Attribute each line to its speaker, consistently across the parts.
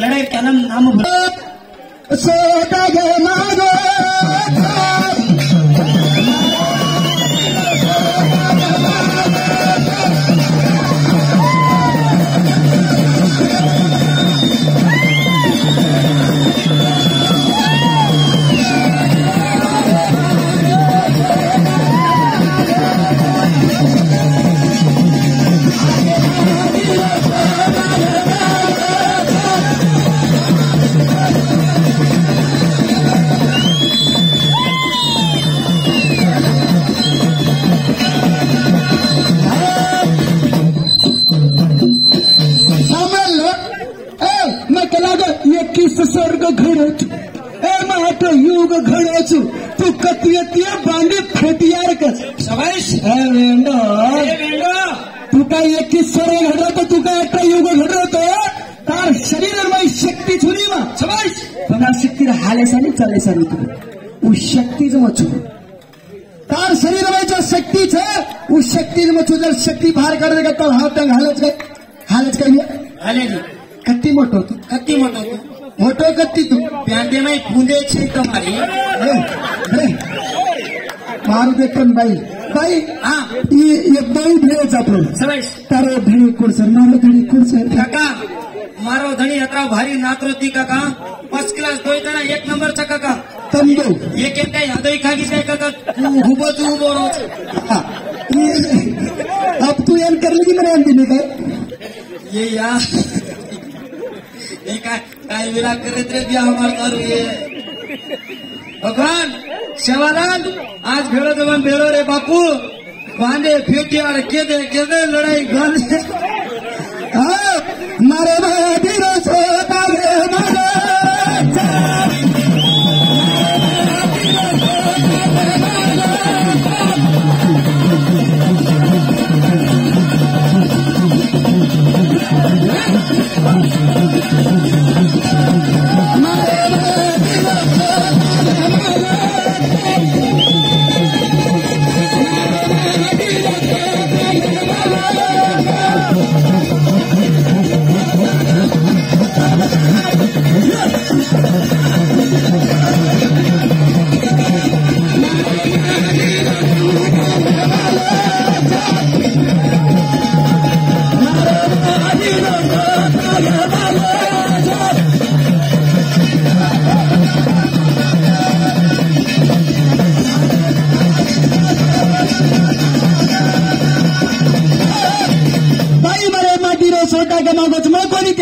Speaker 1: लड़ाई क्या नाम
Speaker 2: स्वर्ग घडोच माट युग घडोच तू कतियतिया बांधी फेटियार कस
Speaker 1: शाबाश
Speaker 2: वेंडो तू काय एक स्वर्ग घडवतो तू काय एक युग घडवतो तार शरीर में शक्ति छुरी मा
Speaker 1: शाबाश
Speaker 2: पण आ शक्ति हालेसा नहीं चालेसा नहीं तू शक्ति ज मचू तार शरीर में जो शक्ति छे उस शक्ति ज मचू जर शक्ति बाहर कर देगा तो हाथ तंग हालत
Speaker 1: हालेगी
Speaker 2: कत्ती मोटो तू मोटो कत्ती तू
Speaker 1: प्यांदे में फूंदे छी तुम्हारी
Speaker 2: मारू देखन बाई
Speaker 1: हाँ
Speaker 2: ये बाई भेज आपलो
Speaker 1: शाबाश
Speaker 2: तारो धणी कुर्सन मारो धणी कुर्सन
Speaker 1: काका मारो धणी अतरा भारी नात्रोती काका फर्स्ट क्लास दोय जना एक नंबर चा काका
Speaker 2: तंबो
Speaker 1: एक एक काय हदोई खागी काय काका उभो तू उभो रो
Speaker 2: अब तू यान कर लगी मेरे अंदी में काय
Speaker 1: ये यार ये काय मेरा करत रे बिया हमार करू ये भगवान शेवालाल आज भेड़ो जवान भेड़ो रे बापू बांधे फेटी और के दे लड़ाई गल
Speaker 2: मारे धीरो सोता रे मारे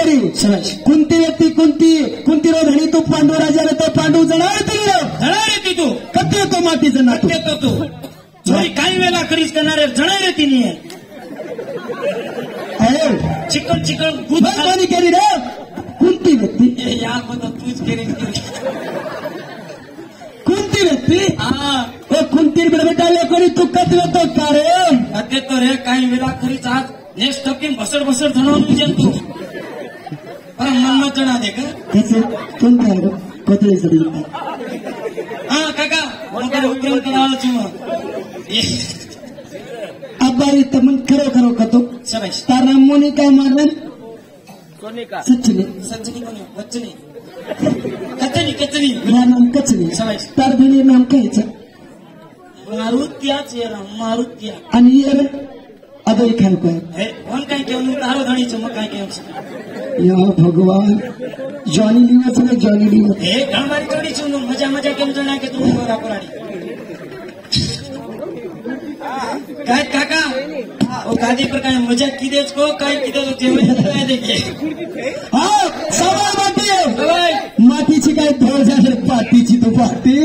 Speaker 2: कुंती व्यक्ती कुंती रो धणी तू पांडू राजा रे तो पांडू जणार रे तू कत्ते तो मातीचं नाटक
Speaker 1: तो तू चोरी काही वेळा करीस करणारे जणार रे तिने चिकन दूध
Speaker 2: कोणी केली रे कुंती व्यक्ती
Speaker 1: या तूच केली
Speaker 2: कुंती व्यक्ती
Speaker 1: हा
Speaker 2: कुंती बेटा कोणी तू कत्ते तो का रे
Speaker 1: कत्ते तो रे काही वेळा करीस आज नेक्स्ट टपकिन बसड धनवून तुझे तू पर मन मत जना दे का
Speaker 2: कैसे कौन था कतले सड़ी
Speaker 1: हां काका उनका उपक्रम करावं छु
Speaker 2: अब बारी तमन करो कतो
Speaker 1: शाबाश
Speaker 2: तार नाम मोनी काय मारन
Speaker 1: कोणी का
Speaker 2: सच्चनी
Speaker 1: कोणी वचनी कचनी
Speaker 2: मेरा नाम कचनी
Speaker 1: शाबाश
Speaker 2: तार धणी नाम काय छ
Speaker 1: मारुत्याच येरा मारुत्या
Speaker 2: आणि ये अदोई खान को
Speaker 1: हे कोण काय केवू तारो धणी छ मग काय केवू
Speaker 2: या भगवान जॉनी लीवर છે जॉनी लीवर
Speaker 1: એ ઘણવારી જોડી છું મજા મજા કેમ જણા કે તું ગોરા પરાડી काय काका ओ गादी पर काय मजा किदेच को काय किदेच जेवण काय देखे
Speaker 2: हा सवाल माती
Speaker 1: ओय
Speaker 2: मातीची काय धोर झाले पातीची तो पाती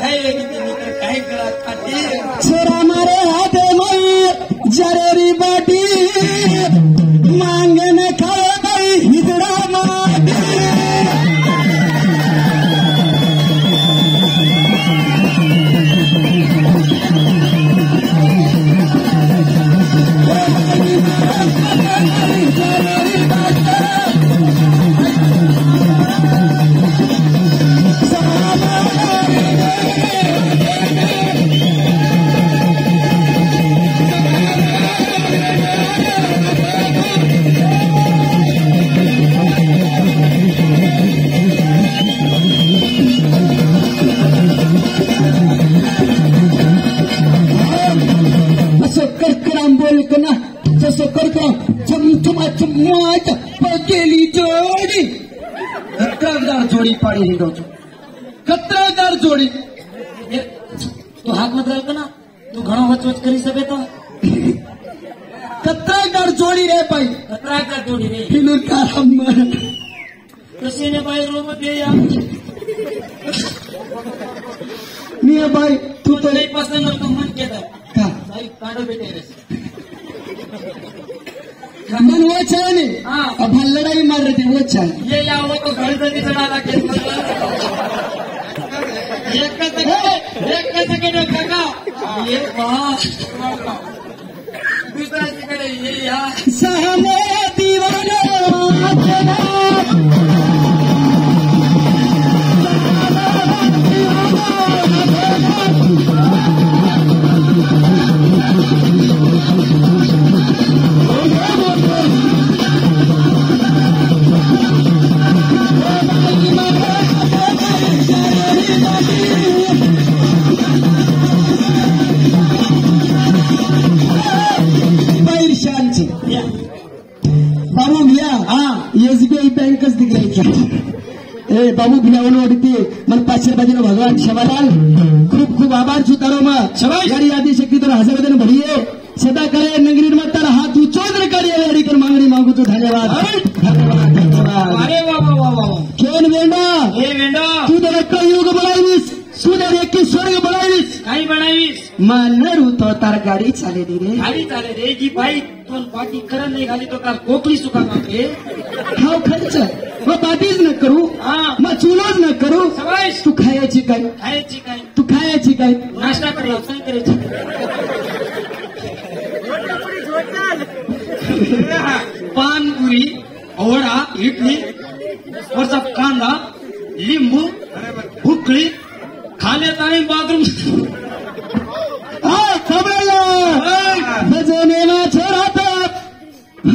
Speaker 1: काय किती काय करा पाटी
Speaker 2: छोरा मारे हाथे मई जरेरी बाटी मांगने खाए बाई हिजड़ा माटी गेली जोडी कत्रादार जोडी पाडी हिंडवतो कत्रादार जोडी
Speaker 1: तू हात मत राहतो ना तू घणो वचवच કરી શકે તો
Speaker 2: कत्रादार जोडी रे बाई
Speaker 1: કતરા જોડી રે
Speaker 2: हिलून काराम
Speaker 1: કસીને બાઈ room they yeah
Speaker 2: me by तू
Speaker 1: तू
Speaker 2: तो
Speaker 1: नाही पसंत तो मन केदा
Speaker 2: का
Speaker 1: बाई काढो बेटे रे
Speaker 2: मन वो छाने
Speaker 1: हाँ।
Speaker 2: अब लड़ाई मार रहे थे वो छाने
Speaker 1: ये या वो तो घर से चढ़ा के एक सेकंड काका ये वाह दूसरा सेकंड ये या
Speaker 2: सहने दीवाना बाबू भैया हाँ एसबीआई बँकच दिखायचा ए बाबू भैया ओढते मन 500 रुपयानो भगवान शबालाल खूप खूप आभार सुतारो मग गाडी आदि शक्ती तर 1000 रुपयानं भरिये सदा करे नगरी मत तर हात उचोज रे काढी गाडी कर मागणी मागू तो धन्यवाद धन्यवाद
Speaker 1: अरे वाह वाह वाह वाह
Speaker 2: केन वेंडा
Speaker 1: ए वेंडो
Speaker 2: तू तर कलियुग बनावीस तू तर एक स्वर्ग बनावीस
Speaker 1: काही बनावीस
Speaker 2: मानरू तो तार गाडी चाले दे रे
Speaker 1: गाडी चाले रे जी बाई पण पाठी करत नाही घाली तो का कोकली सुका मागे
Speaker 2: खाव खर्च मग बाटीच न करू
Speaker 1: हाँ
Speaker 2: मग चुलोच न करू
Speaker 1: सवाईस
Speaker 2: तू खायची काय
Speaker 1: खायची काय
Speaker 2: तू खायची काय
Speaker 1: नाश्ता करायला काय करायची पानपुरी वडा इडली वरचा कांदा लिंबू भुकळी खाण्यात आणि बाथरूम
Speaker 2: हा खबरला भजनेला छोरातात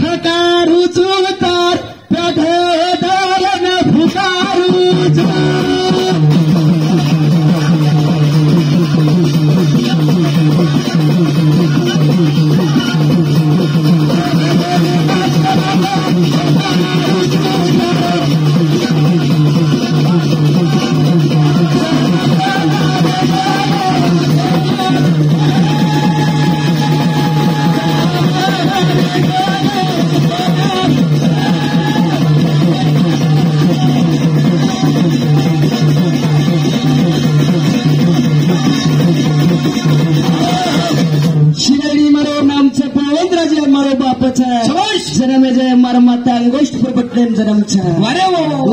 Speaker 2: हकारू चुलतार पेठेदार न फुकारू शिवडी मारो नामचं पावनराजे मारो बापचा जन्म जय मार माता गोष्ट प्रपटलेम जन्मचा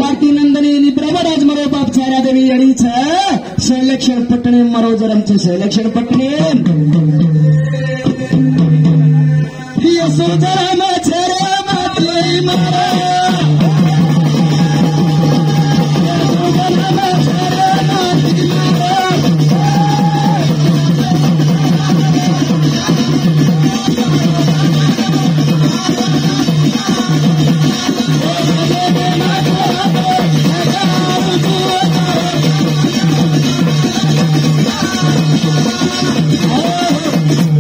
Speaker 2: वाटी नंदनी निब्रवराज मारो बाप चारा देवी अडीचा संरक्षण पटणे मारो जन्मचे संरक्षण पटणे जन्म छरे मातली मारा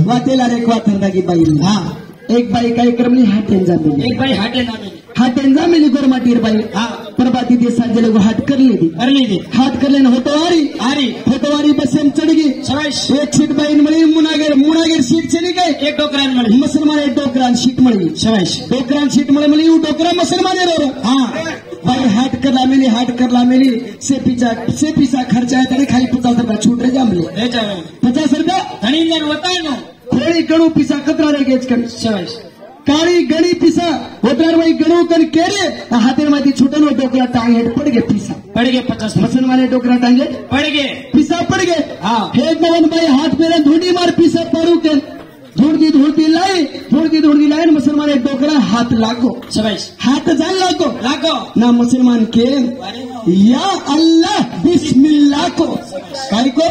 Speaker 2: वाटेला रे क्वाथरदागी बाई हाँ एक बाई कार्यक्रम हाटेन जाते
Speaker 1: एक बाई हाटे ना
Speaker 2: हाट एंजा मिली गोरमाटीर बाई प्रभाती दे साजे लोग हाट कर ली थी हाट कर लेना होतवारी बस हम चढ़ गई एक सीट बाई मिली मुनागेर सीट चली गई
Speaker 1: एक डोकरान मिली
Speaker 2: मुसलमान एक डोकरान सीट मिली डोकरान सीट मिली वो डोकरा मुसलमान भाई हाट करला मिली से पीछा खर्चा है तेरे खाली 50 रुपया छूट रहे जाम ले 50 रुपया
Speaker 1: धनी ने बताए नो
Speaker 2: थोड़ी गणु पीसा कतरा रे गेज कर काळी गणी पिसा होतार भाई गणू कर केरे हातेर मध्ये छोटन डोकरा टांगे पड़ गए पिसा
Speaker 1: पड़ गए 50
Speaker 2: मुसलमान डोकरा टांगे
Speaker 1: पड़ गए
Speaker 2: पिसा पड़ गए हे नवन भाई हाथ मेरे धूड़ी मार पिसा पड़ू के धूड़ती लाई मुसलमान डोकरा हाथ लागो हाथ जान लागो ना मुसलमान के या अल्लाह बिस्मिल्लाह को काय को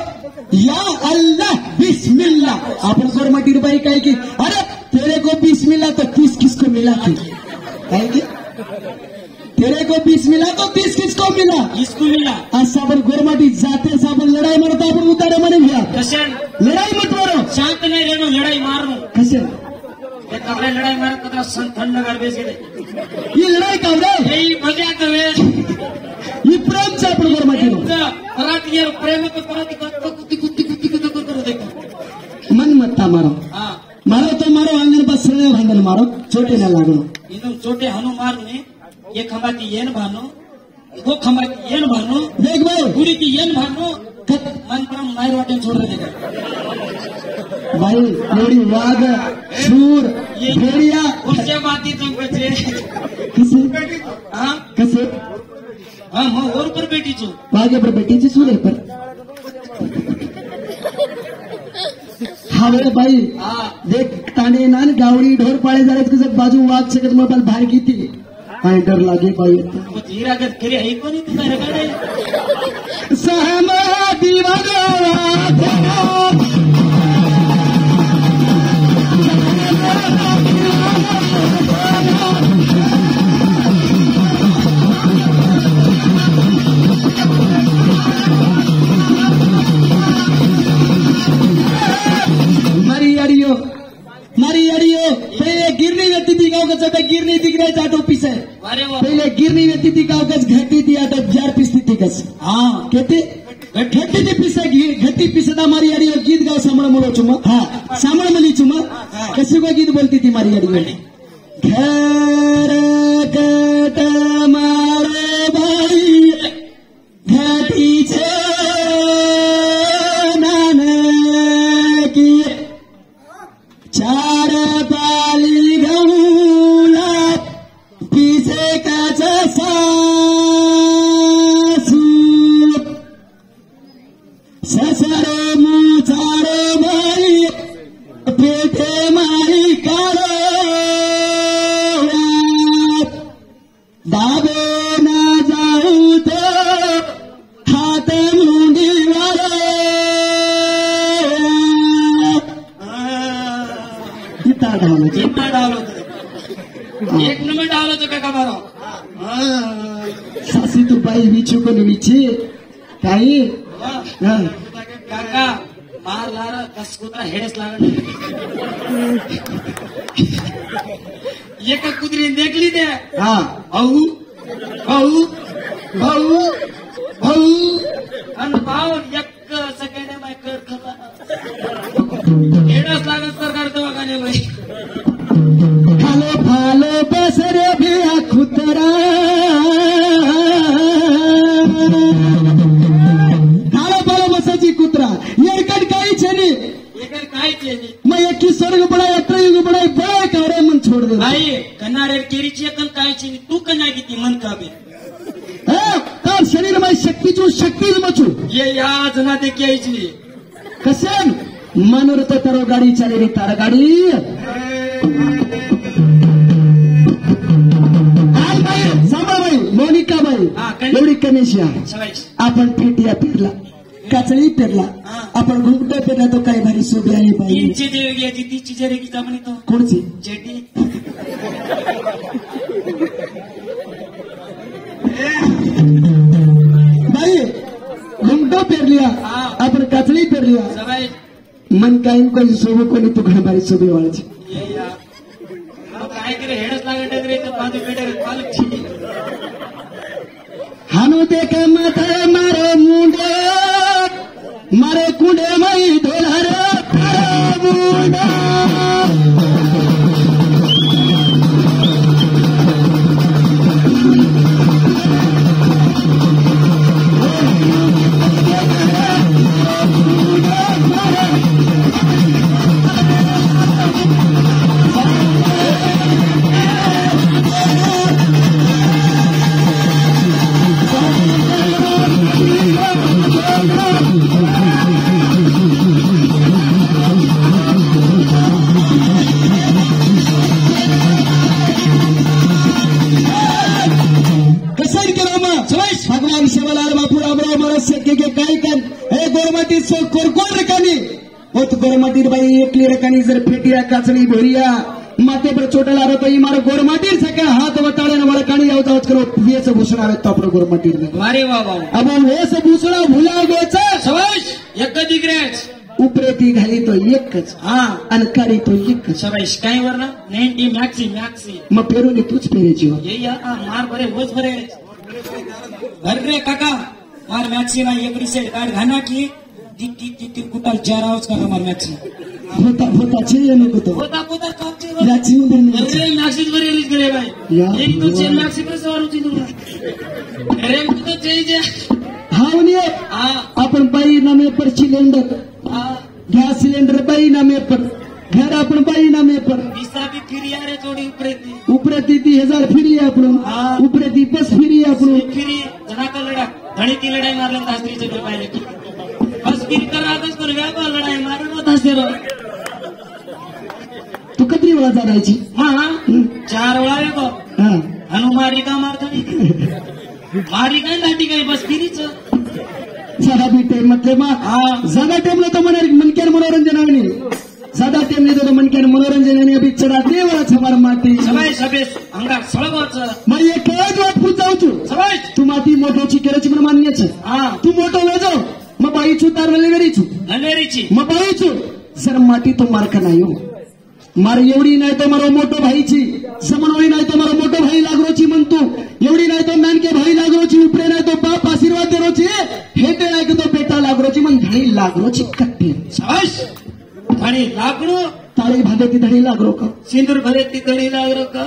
Speaker 2: या अल्लाह बिस्मिल्लाह आपण गोरमाटीर बाई काय की अरे तेरे को 20 मिला तो 30 किसको मिला तेरे को 20 मिला तो 30 किसको मिला
Speaker 1: इसको मिला
Speaker 2: असं आपण गोरमाटी जाते साबण लढाई मारतो आपण उतारे म्हणे घ्या
Speaker 1: कशान
Speaker 2: लढाई मत मारो
Speaker 1: शांत नाही रेनो लढाई मारनो
Speaker 2: कशान
Speaker 1: ये कपड़े लड़ाई मारत कतरा थंड कर बेसी
Speaker 2: ही लढाई का रे
Speaker 1: यही मजा तवे
Speaker 2: ही प्रेम से आपण गोरमाटी
Speaker 1: परत ये प्रेम को परत कुत्ती करू देखो
Speaker 2: मन मत मारो मारो तो मारो आंगन पर सरळ भांडण मारो छोटे ना लागलो
Speaker 1: इनु छोटे हनु मारने ये खंबाती येन भानो वो खंबाती येन भानो
Speaker 2: देख भाई
Speaker 1: पूरी की येन भानो मन पर मार वाटे छोड़ रहे देखा
Speaker 2: भाई लोड़ी वाघ शूर भेड़िया
Speaker 1: उससे बाती तुम बचे
Speaker 2: किसे कैसे
Speaker 1: मैं और पर बेटी छू
Speaker 2: वाघे पर बेटी ची सूर पर हा रे भाई देख ताने नान गावडी ढोर पाळे झाले कसं बाजू वाघ शकत मोबाईल बाहेर किती काय डर लागे भाई
Speaker 1: धीरा कर खरी है कोणी तुम्हारे गाडे
Speaker 2: सहमा दीवाना मारी अड़ियो पहले गिरनी रहती थी गाँव का चौथा गिरनी दिख रहा है पीस है पहले गिरनी रहती थी गाँव कच घटी थी आटो 4 पीसती थी कस कहते घटी थी पीस घटी पीसता मारी अड़ियो गीत गाँव सामने मोड़ो चुमा सामने मली चुमा कैसे को गीत बोलती थी मारी अड़ियो घर कट मारे भाई घटी छे चार पाली गौला पीछे का ससरो मुचारो भाई पेटे मारी कारो दाबो ना जाऊ तो हाथ मुंडी वालो कितना डालो एक नंबर डालो तो क्या मारो सासी तो बाई बीचू को नीचे काही काका मार लारा कस कुत्रा हेडस लागण ये का कुदरी देख ली दे भाऊ अन भाऊ एक सेकंड में कर खबा हेडस लागण सरकार दवाखाने में फालो बसरे भी खुतरा फालो बसाची कुत्रा येरकड काही छेनी मैं एक स्वर्ग बड़ा त्रयुग बड़ा बड़ा करे मन छोड़ दे भाई कन्नारे केरीची एकन काय छेनी तू कन्ना किती मन काबे तर शरीर में शक्ती चू शक्ती मचू ये या जना ते क्यायची कसन मनोर तो तरो गाडी चाले रे तार गाडी मोनिका बाई एवढी कनेशिया आपण पेटिया पेरला काचळी पेरला आपण घुमटा पेरला तो काय भारी सोबी आहे बाई तीची जरेगी जमणी तो कोणची जेटी बाई घुमटा पेरलिया आपण काचळी पेरलिया मन काय कोणी सोबी कोणी तू घण भारी सोबी वाळची
Speaker 1: काहीतरी हेडच लागत रे तर बाजू पेटे पालकची
Speaker 2: हानो ते के माथे मारे मुंडे मारे कुंडे मई धोला रे मुंडा भगवान शिवलाल बापू रामराव महाराज के काही कान हे गोरमाटी सो कोरकोर रकानी होत गोरमाटी बाई एकली रकानी जर फेटिया काचणी भोरिया माथे पर चोटला रतो ई मारो गोरमाटी सके हाथ वटाळे न वळकाणी याव जावत करो वेस भूषण आवे तो आपरो गोरमाटी
Speaker 1: वारे वा वा
Speaker 2: अब वेस भूषण भुला गेच
Speaker 1: सवाश एक दिग्रेच
Speaker 2: उपरे ती घाली तो एकच
Speaker 1: हा
Speaker 2: आणि काढी तो एकच
Speaker 1: सवाश काय वर ना 90 मॅक्सी
Speaker 2: मग पेरून तूच पेरेची
Speaker 1: ये या मार बरे होच बरे अरे काका मार मॅक्सी ना एक रिसेट कार्ड घाना की ती कुटाल चार आवाज करा मार मॅक्सी
Speaker 2: होता चाहिए नको तो
Speaker 1: होता कापचे
Speaker 2: याची उंदर
Speaker 1: अरे मॅक्सीच बरे रिलीज करे भाई
Speaker 2: या
Speaker 1: एक तो चेन मॅक्सी पर सवार होती तुला अरे तो चाहिए
Speaker 2: हावनी आपण बाई नामे पर सिलेंडर गॅस सिलेंडर बाई नामे पर घर आपण बाई नामे पर
Speaker 1: भी फिरी आ रे थोड़ी
Speaker 2: उपरे ती 1000 फिरी आपण उपरे ती 5 फिरी आपण
Speaker 1: फिरी जना का लढा धणी ती लढाई मारलं शास्त्रीचे पे पाहिले की बस फिरी करातच पण व्यापा लढाई मारून होत असते रो
Speaker 2: तू कधी वेळा जायची
Speaker 1: हा 4 वेळा रे गो हनुमारी का मारतो मारी काय लाटी काय बस फिरीच
Speaker 2: साधा बीटे मतलब ज्यादा टाइमला तो मनक्यान मनोरंजन आहे साधा टाइमला तो मनक्यान मनोरंजन आहे अभी चढा देवळा छमार माती
Speaker 1: सबाई सभेस अंगार सळगोच
Speaker 2: मग एकच वाट पुढे जाऊचू
Speaker 1: सबाई
Speaker 2: तू माती मोठोची केराची पण मान्यच तू मोठो वेजो मग बाईचू तार नलवेरीची मग बाईचू जर माती तो मार्क नाही हो मार एवढी नाही तो मारो मोठो भाईची समनवळी नाही तो मारो मोठो भाई लागरोची म्हणतो एवढी नाही तो नानके भाई लागरोची उपरे नाही तो बाप आशीर्वाद देरोची हेटे नाही तो बेटा लागरोची मग धडी लागरोची कट्टी
Speaker 1: शाबाश धडी लागरो
Speaker 2: ताळी भागती धडी लागरो का
Speaker 1: सिंदूर भरे ती धडी लागरो का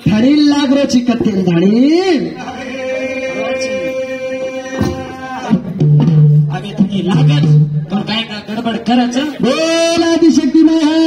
Speaker 2: धडी लागरोची कट्टी धडी
Speaker 1: अबे तुम्ही लागत पण काय का गडबड करायचं
Speaker 2: बोला आदिशक्ती नाही